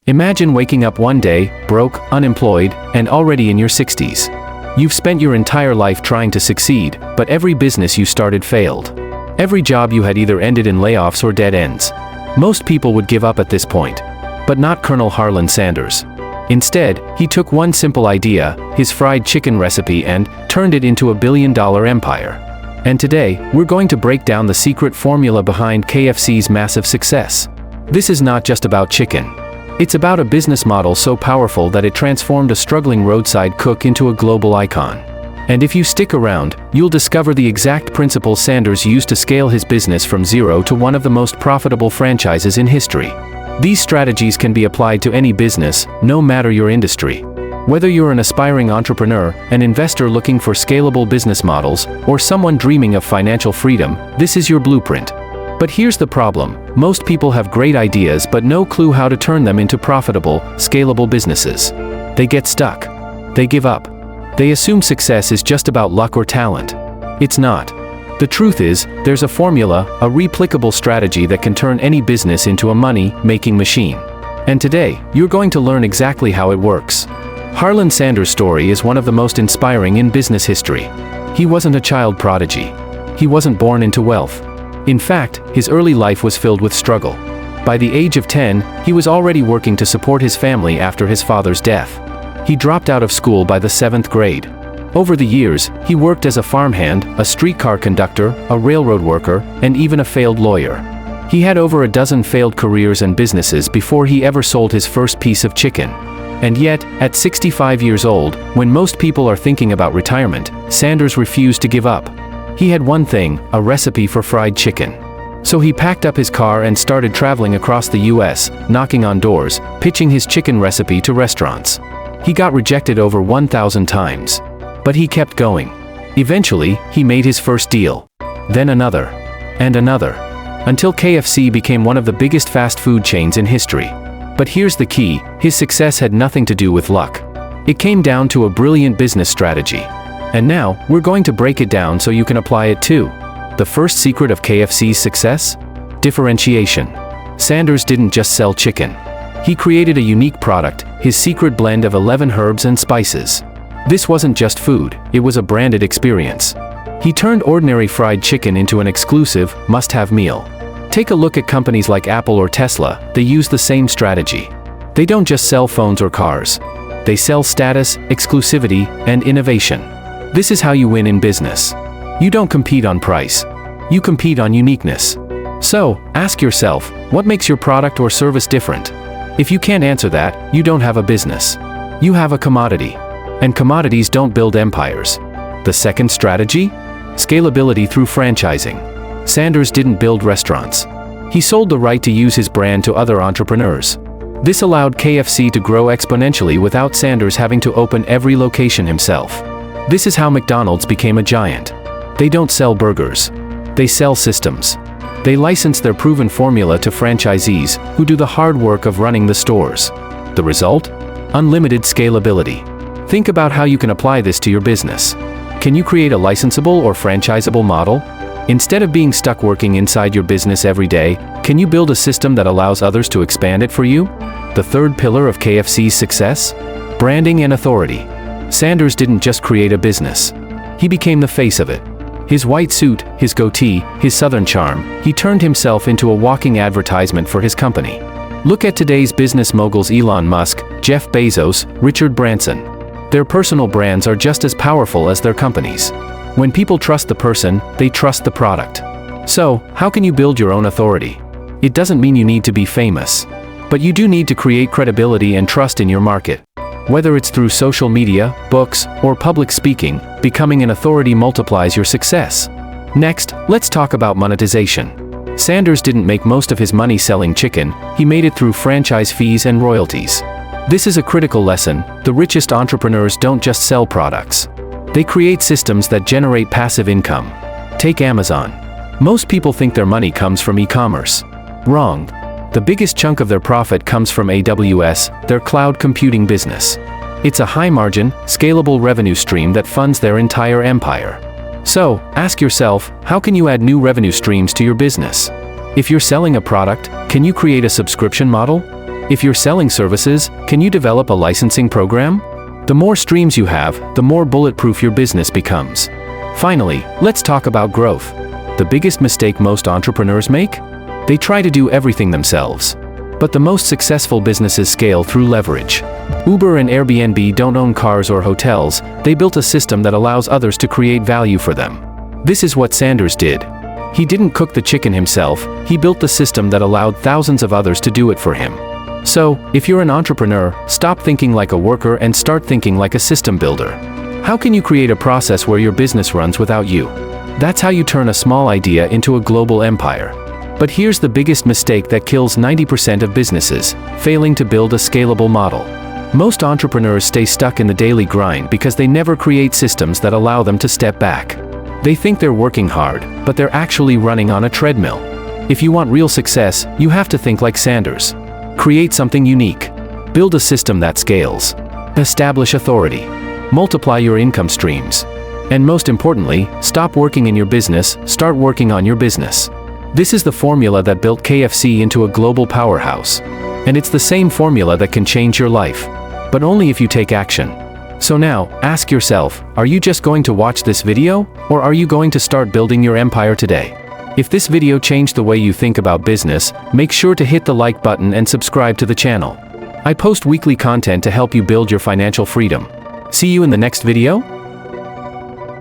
Imagine waking up one day, broke, unemployed, and already in your 60s. You've spent your entire life trying to succeed, but every business you started failed. Every job you had either ended in layoffs or dead ends. Most people would give up at this point. But not Colonel Harland Sanders. Instead, he took one simple idea, his fried chicken recipe, and turned it into a billion-dollar empire. And today, we're going to break down the secret formula behind KFC's massive success. This is not just about chicken. It's about a business model so powerful that it transformed a struggling roadside cook into a global icon. And if you stick around, you'll discover the exact principles Sanders used to scale his business from zero to one of the most profitable franchises in history. These strategies can be applied to any business, no matter your industry. Whether you're an aspiring entrepreneur, an investor looking for scalable business models, or someone dreaming of financial freedom, this is your blueprint. But here's the problem: most people have great ideas but no clue how to turn them into profitable, scalable businesses. They get stuck. They give up. They assume success is just about luck or talent. It's not. The truth is, there's a formula, a replicable strategy that can turn any business into a money-making machine. And today, you're going to learn exactly how it works. Harland Sanders' story is one of the most inspiring in business history. He wasn't a child prodigy. He wasn't born into wealth. In fact, his early life was filled with struggle. By the age of 10, he was already working to support his family after his father's death. He dropped out of school by the 7th grade. Over the years, he worked as a farmhand, a streetcar conductor, a railroad worker, and even a failed lawyer. He had over a dozen failed careers and businesses before he ever sold his first piece of chicken. And yet, at 65 years old, when most people are thinking about retirement, Sanders refused to give up. He had one thing: a recipe for fried chicken. So he packed up his car and started traveling across the US, knocking on doors, pitching his chicken recipe to restaurants. He got rejected over 1,000 times. But he kept going. Eventually, he made his first deal. Then another. And another. Until KFC became one of the biggest fast food chains in history. But here's the key: his success had nothing to do with luck. It came down to a brilliant business strategy. And now, we're going to break it down so you can apply it too. The first secret of KFC's success? Differentiation. Sanders didn't just sell chicken. He created a unique product, his secret blend of 11 herbs and spices. This wasn't just food, it was a branded experience. He turned ordinary fried chicken into an exclusive, must-have meal. Take a look at companies like Apple or Tesla. They use the same strategy. They don't just sell phones or cars. They sell status, exclusivity, and innovation. This is how you win in business. You don't compete on price. You compete on uniqueness. So, ask yourself, what makes your product or service different? If you can't answer that, you don't have a business. You have a commodity. And commodities don't build empires. The second strategy? Scalability through franchising. Sanders didn't build restaurants. He sold the right to use his brand to other entrepreneurs. This allowed KFC to grow exponentially without Sanders having to open every location himself. This is how McDonald's became a giant. They don't sell burgers. They sell systems. They license their proven formula to franchisees, who do the hard work of running the stores. The result? Unlimited scalability. Think about how you can apply this to your business. Can you create a licensable or franchisable model? Instead of being stuck working inside your business every day, can you build a system that allows others to expand it for you? The third pillar of KFC's success? Branding and authority. Sanders didn't just create a business. He became the face of it. His white suit, his goatee, his southern charm, he turned himself into a walking advertisement for his company. Look at today's business moguls: Elon Musk, Jeff Bezos, Richard Branson. Their personal brands are just as powerful as their companies. When people trust the person, they trust the product. So, how can you build your own authority? It doesn't mean you need to be famous. But you do need to create credibility and trust in your market. Whether it's through social media, books, or public speaking, becoming an authority multiplies your success. Next, let's talk about monetization. Sanders didn't make most of his money selling chicken, he made it through franchise fees and royalties. This is a critical lesson: the richest entrepreneurs don't just sell products. They create systems that generate passive income. Take Amazon. Most people think their money comes from e-commerce. Wrong. The biggest chunk of their profit comes from AWS, their cloud computing business. It's a high-margin, scalable revenue stream that funds their entire empire. So, ask yourself, how can you add new revenue streams to your business? If you're selling a product, can you create a subscription model? If you're selling services, can you develop a licensing program? The more streams you have, the more bulletproof your business becomes. Finally, let's talk about growth. The biggest mistake most entrepreneurs make? They try to do everything themselves. But the most successful businesses scale through leverage. Uber and Airbnb don't own cars or hotels, they built a system that allows others to create value for them. This is what Sanders did. He didn't cook the chicken himself, he built the system that allowed thousands of others to do it for him. So, if you're an entrepreneur, stop thinking like a worker and start thinking like a system builder. How can you create a process where your business runs without you? That's how you turn a small idea into a global empire. But here's the biggest mistake that kills 90% of businesses: failing to build a scalable model. Most entrepreneurs stay stuck in the daily grind because they never create systems that allow them to step back. They think they're working hard, but they're actually running on a treadmill. If you want real success, you have to think like Sanders. Create something unique. Build a system that scales. Establish authority. Multiply your income streams. And most importantly, stop working in your business, start working on your business. This is the formula that built KFC into a global powerhouse. And it's the same formula that can change your life. But only if you take action. So now, ask yourself, are you just going to watch this video, or are you going to start building your empire today? If this video changed the way you think about business, make sure to hit the like button and subscribe to the channel. I post weekly content to help you build your financial freedom. See you in the next video.